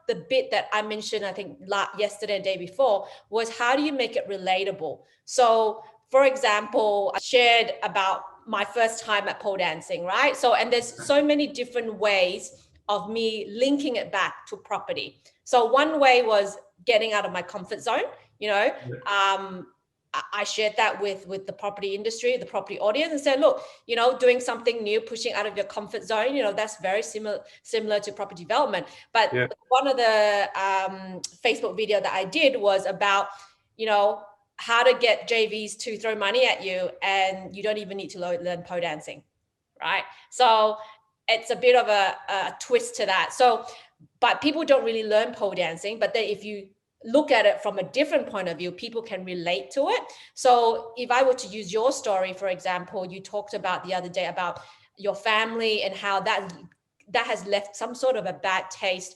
the bit that I mentioned, I think yesterday and the day before, was how do you make it relatable? So for example, I shared about my first time at pole dancing, right? So, and there's so many different ways of me linking it back to property. So one way was getting out of my comfort zone, you know. I shared that with the property industry, the property audience, and said, look, you know, doing something new, pushing out of your comfort zone, you know, that's very similar to property development. But one of the Facebook video that I did was about, you know, how to get JVs to throw money at you, and you don't even need to learn pole dancing, right? So it's a bit of a twist to that. So, but people don't really learn pole dancing, but then if you look at it from a different point of view, people can relate to it. So if I were to use your story, for example, you talked about the other day about your family and how that has left some sort of a bad taste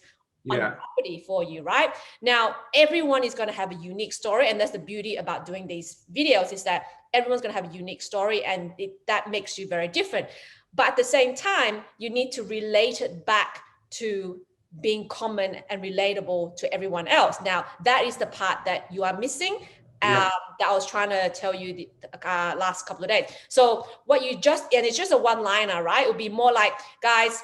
on property for you, right? Now, everyone is going to have a unique story, and that's the beauty about doing these videos, is that everyone's going to have a unique story, and that makes you very different. But at the same time, you need to relate it back to being common and relatable to everyone else. Now, that is the part that you are missing, that I was trying to tell you the last couple of days. So what you just, and it's just a one-liner, right? It would be more like, guys,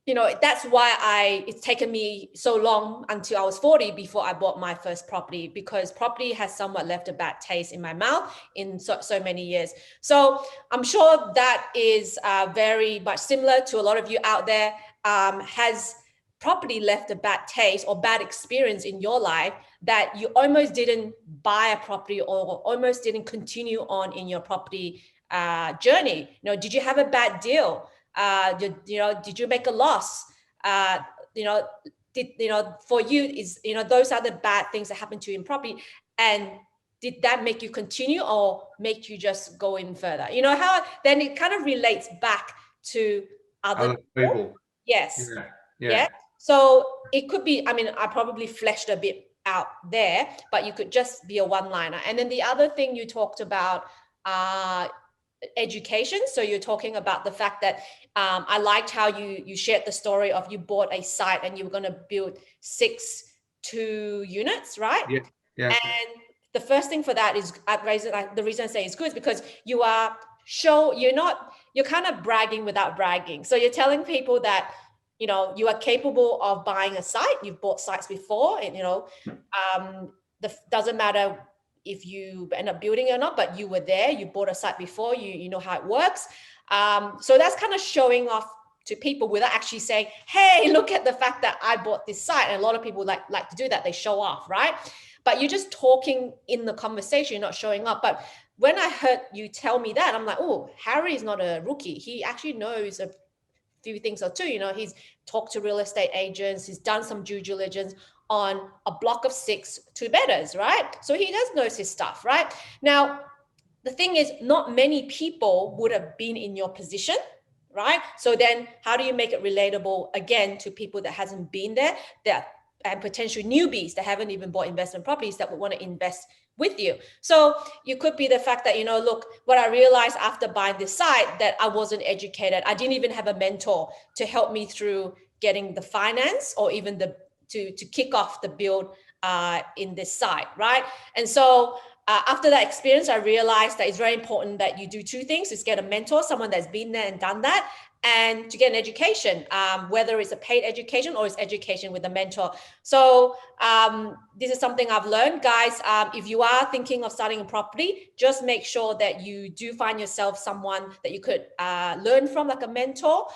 you know, that's why it's taken me so long until I was 40 before I bought my first property, because property has somewhat left a bad taste in my mouth in so many years. So I'm sure that is very much similar to a lot of you out there. Has property left a bad taste or bad experience in your life that you almost didn't buy a property or almost didn't continue on in your property journey? You know, did you have a bad deal? Did you make a loss? For you is, those are the bad things that happen to you in property. And did that make you continue or make you just go in further? You know how then it kind of relates back to other people. Yes. Yeah. So it could be, I mean, I probably fleshed a bit out there, but you could just be a one-liner. And then the other thing you talked about, education. So you're talking about the fact that I liked how you shared the story of you bought a site and you were going to build 2 units, right? Yeah. And the first thing for that is the reason I say it's good is because you're kind of bragging without bragging. So you're telling people that, you know, you are capable of buying a site. You've bought sites before, and doesn't matter if you end up building it or not, but you were there, you bought a site before, you know how it works. So that's kind of showing off to people without actually saying, hey, look at the fact that I bought this site. And a lot of people like to do that. They show off, right? But you're just talking in the conversation, you're not showing up. But when I heard you tell me that, I'm like, oh, Harry is not a rookie. He actually knows a few things or two. You know, he's talked to real estate agents, he's done some due diligence on a block of 6 2-bedders, right? So he does know his stuff, right? Now, the thing is, not many people would have been in your position, right? So then how do you make it relatable again to people that hasn't been there, and potential newbies that haven't even bought investment properties that would want to invest with you? So you could be the fact that, look, what I realized after buying this site, that I wasn't educated. I didn't even have a mentor to help me through getting the finance or even to kick off the build in this site, right? And so after that experience, I realized that it's very important that you do 2 things: is get a mentor, someone that's been there and done that, and to get an education, whether it's a paid education or it's education with a mentor. So this is something I've learned, guys. If you are thinking of starting a property, just make sure that you do find yourself someone that you could learn from, like a mentor,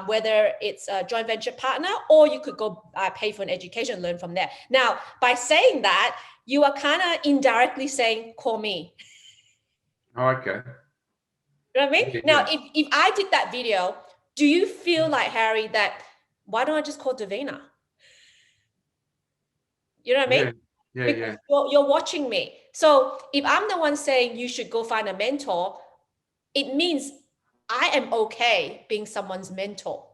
whether it's a joint venture partner, or you could go pay for an education, learn from there. Now, by saying that, you are kind of indirectly saying, call me. Oh, okay. You know what I mean? Yeah. Now, if I did that video, do you feel like, Harry, that why don't I just call Davina? You know what I mean? Yeah. Because you're watching me. So if I'm the one saying you should go find a mentor, it means I am okay being someone's mentor.